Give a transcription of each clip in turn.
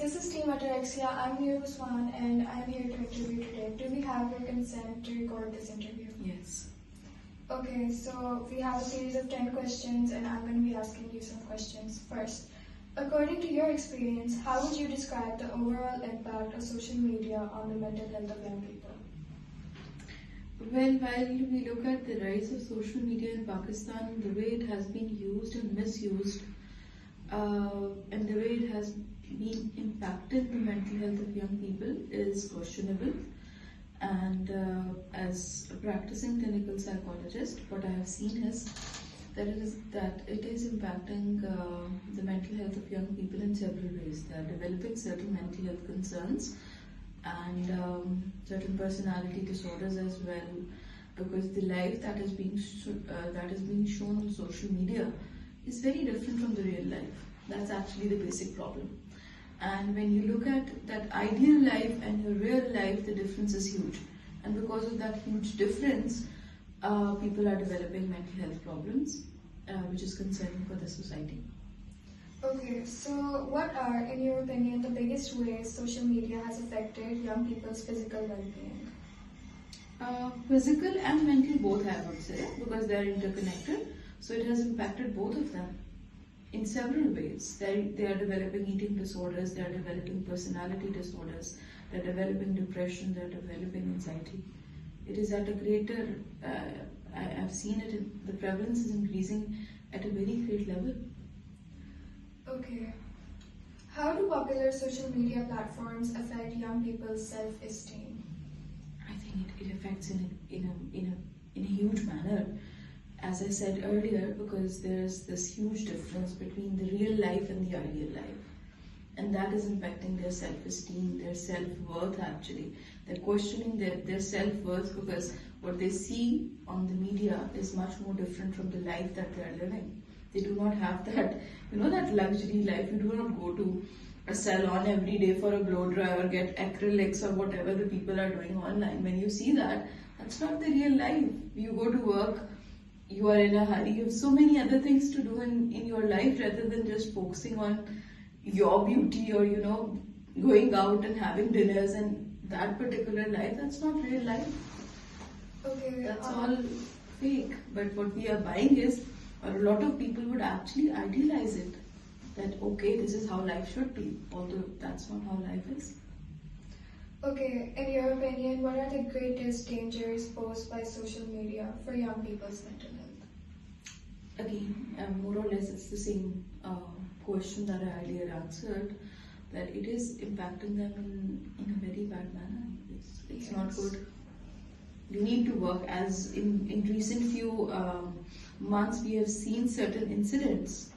This is Team Ataraxia. I'm Nir Usman and I'm here to interview today. Do we have your consent to record this interview? Yes. Okay, so we have a series of 10 questions and I'm going to be asking you some questions. First, according to your experience, how would you describe the overall impact of social media on the mental health of young people? Well, while we look at the rise of social media in Pakistan, the way it has been used and misused, and the way it has been impacted the mental health of young people is questionable. And as a practicing clinical psychologist, what I have seen is that it is impacting the mental health of young people in several ways. They are developing certain mental health concerns and certain personality disorders as well, because the life that is being shown on social media is very different from the real life. That's actually the basic problem. And when you look at that ideal life and your real life, the difference is huge. And because of that huge difference, people are developing mental health problems, which is concerning for the society. Okay, so what are, in your opinion, the biggest ways social media has affected young people's physical well-being? Physical and mental both, I would say, because they are interconnected. So it has impacted both of them in several ways. They are developing eating disorders, they are developing personality disorders, they are developing depression, they are developing anxiety. It is at a greater, I've seen it, the prevalence is increasing at a very great level. Okay. How do popular social media platforms affect young people's self-esteem? I think it affects in a huge manner. As I said earlier, because there's this huge difference between the real life and the ideal life. And that is impacting their self-esteem, their self-worth actually. They're questioning their self-worth because what they see on the media is much more different from the life that they're living. They do not have that, that luxury life. You do not go to a salon every day for a blow dry or get acrylics or whatever the people are doing online. When you see that, that's not the real life. You go to work, you are in a hurry, you have so many other things to do in your life rather than just focusing on your beauty or, going out and having dinners and that particular life. That's not real life. Okay. That's all fake. But what we are buying is, or a lot of people would actually idealize it. That, okay, this is how life should be, although that's not how life is. Okay, in your opinion, what are the greatest dangers posed by social media for young people's mental health? Again, more or less it's the same question that I earlier answered, that it is impacting them in a very bad manner. It's Yes. not good. We need to work, as in recent few months we have seen certain incidents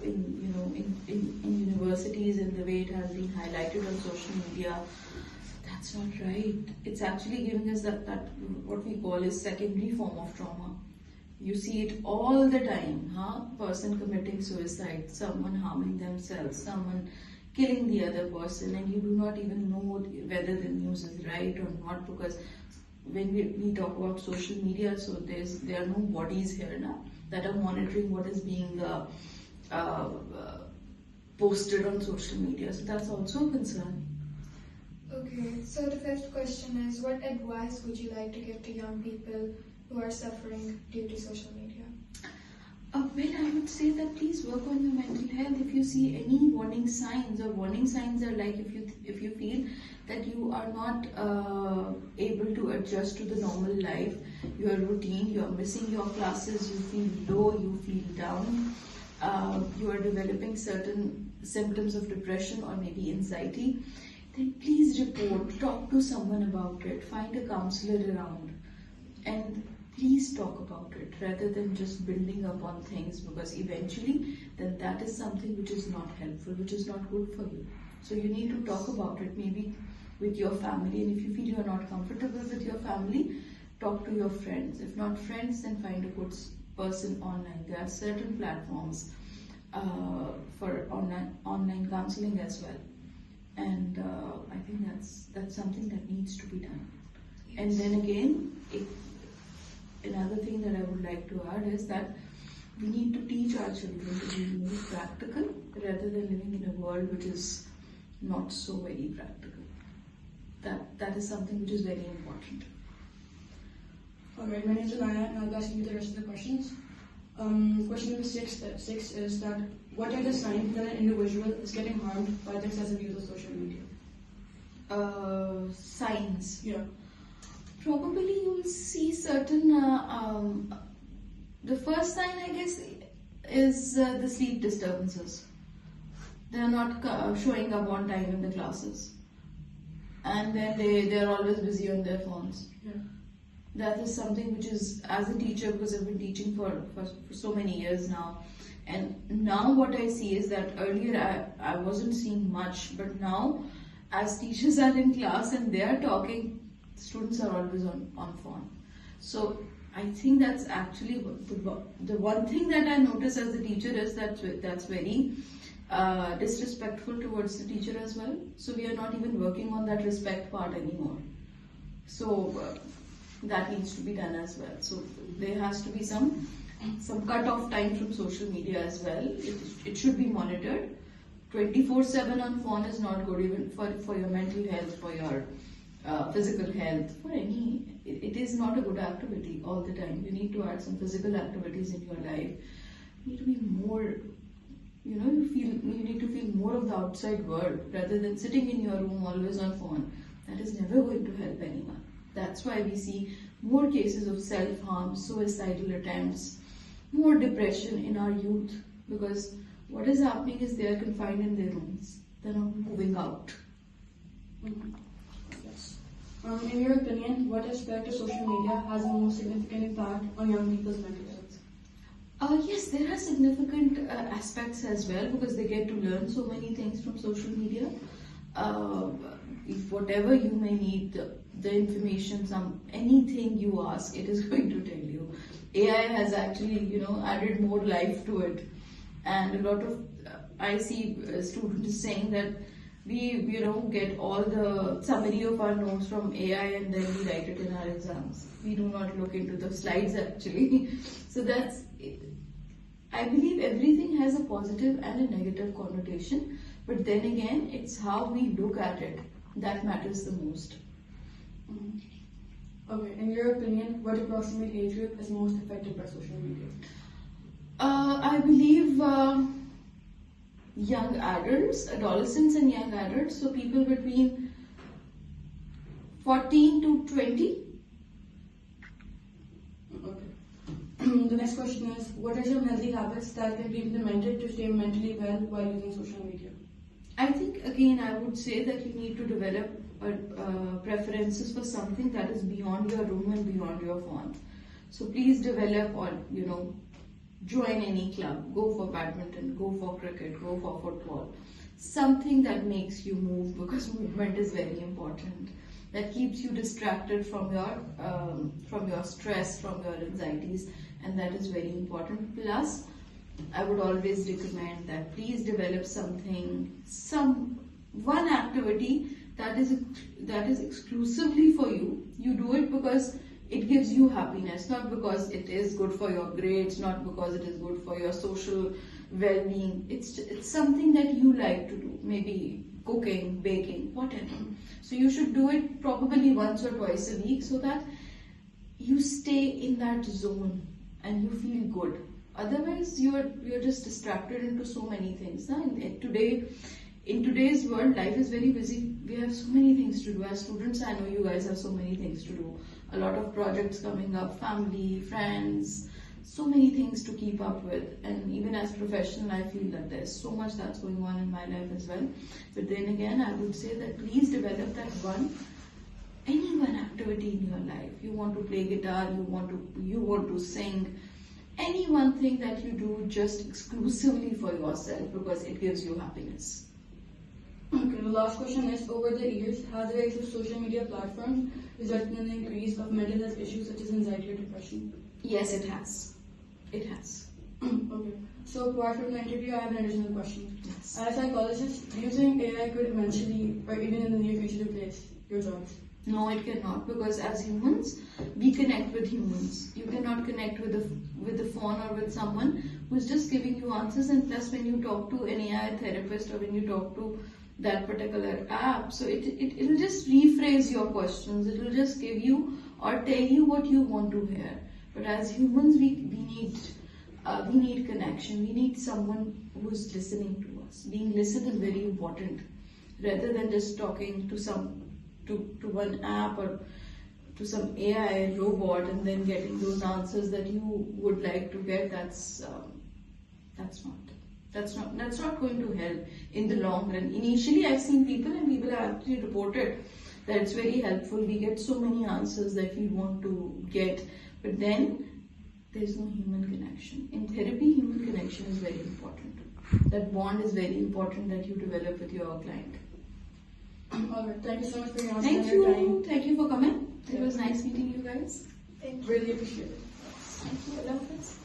in universities and the way it has been highlighted on social media. That's not right. It's actually giving us that what we call is secondary form of trauma. You see it all the time, person committing suicide, someone harming themselves, someone killing the other person, and you do not even know whether the news is right or not, because when we talk about social media, so there are no bodies here now that are monitoring what is being posted on social media. So that's also a concern. Okay, so the fifth question is, what advice would you like to give to young people who are suffering due to social media? Well, I would say that please work on your mental health. If you see any warning signs, or warning signs are like if you feel that you are not able to adjust to the normal life, your routine, you are missing your classes, you feel low, you feel down, you are developing certain symptoms of depression or maybe anxiety, then please report, talk to someone about it, find a counselor around, and please talk about it rather than just building up on things, because eventually then that is something which is not helpful, which is not good for you. So you need to talk about it, maybe with your family, and if you feel you are not comfortable with your family, talk to your friends. If not friends, then find a good person online. There are certain platforms for online counseling as well, and I think that's something that needs to be done. Yes. And then again, another thing that I would like to add is that we need to teach our children to be more practical rather than living in a world which is not so very practical. That is something which is very important. Alright, my name is Naima and I'll be asking you the rest of the questions. Question number six is that what are the signs that an individual is getting harmed by the excessive use of social media? Signs. Yeah. Probably you will see certain. The first sign, I guess, is the sleep disturbances. They are not showing up on time in the classes, and then they are always busy on their phones. Yeah. That is something which is, as a teacher, because I've been teaching for so many years now, and now what I see is that earlier I wasn't seeing much, but now as teachers are in class and they are talking, students are always on phone. So I think that's actually the one thing that I notice as a teacher is that's very disrespectful towards the teacher as well. So we are not even working on that respect part anymore. So that needs to be done as well. So there has to be some cut off time from social media as well. It should be monitored. 24/7 on phone is not good, even for your mental health, for your physical health, for any. It is not a good activity all the time. You need to add some physical activities in your life. You need to be more, you need to feel more of the outside world rather than sitting in your room always on phone. That is never going to help anyone. That's why we see more cases of self-harm, suicidal attempts, more depression in our youth, because what is happening is they are confined in their rooms. They're not moving out. Mm-hmm. Yes. In your opinion, what aspect of social media has the most significant impact on young people's mental health? Yes, there are significant aspects as well, because they get to learn so many things from social media. If whatever you may need, the information, anything you ask, it is going to tell you. AI has actually, added more life to it. And a lot of, I see students saying that we, get all the summary of our notes from AI and then we write it in our exams. We do not look into the slides actually. So that's, I believe everything has a positive and a negative connotation. But then again, it's how we look at it that matters the most. Mm-hmm. Okay, in your opinion, what approximate age group is most affected by social media? I believe young adults, adolescents and young adults, so people between 14 to 20. Okay. The next question is, what are some healthy habits that can be implemented to stay mentally well while using social media? I think again I would say that you need to develop preferences for something that is beyond your room and beyond your phone. So please develop or join any club, go for badminton, go for cricket, go for football. Something that makes you move, because movement is very important. That keeps you distracted from your stress, from your anxieties, and that is very important. Plus, I would always recommend that please develop one activity that is exclusively for you. You do it because it gives you happiness, not because it is good for your grades, not because it is good for your social well-being. It's something that you like to do, maybe cooking, baking, whatever. So you should do it probably once or twice a week so that you stay in that zone and you feel good. Otherwise, you're just distracted into so many things. In today's world, life is very busy. We have so many things to do. As students, I know you guys have so many things to do. A lot of projects coming up, family, friends, so many things to keep up with. And even as professional, I feel that there's so much that's going on in my life as well. But then again, I would say that please develop that any one activity in your life. You want to play guitar, you want to sing, any one thing that you do just exclusively for yourself because it gives you happiness. Okay, the last question is, over the years, has the rise of social media platforms resulted in an increase of mental health issues such as anxiety or depression? Yes, it has. It has. Okay, so apart from the interview, I have an additional question. Yes. As a psychologist, do you think AI could eventually, or even in the near future, replace your jobs? No, it cannot, because as humans, we connect with humans. You cannot connect with the phone or with someone who's just giving you answers. And plus, when you talk to an AI therapist or when you talk to that particular app. So it'll just rephrase your questions. It'll just give you or tell you what you want to hear. But as humans, we need connection. We need someone who's listening to us. Being listened is very important, rather than just talking to one app or to some AI robot and then getting those answers that you would like to get. That's not going to help in the long run. Initially, I've seen people have actually reported that it's very helpful. We get so many answers that we want to get, but then there's no human connection. In therapy, human connection is very important. That bond is very important that you develop with your client. Alright, thank you so much for your answer. Thank you for coming. It was nice meeting you guys. Thank you. Really appreciate it. Thank you. Allah Hafiz.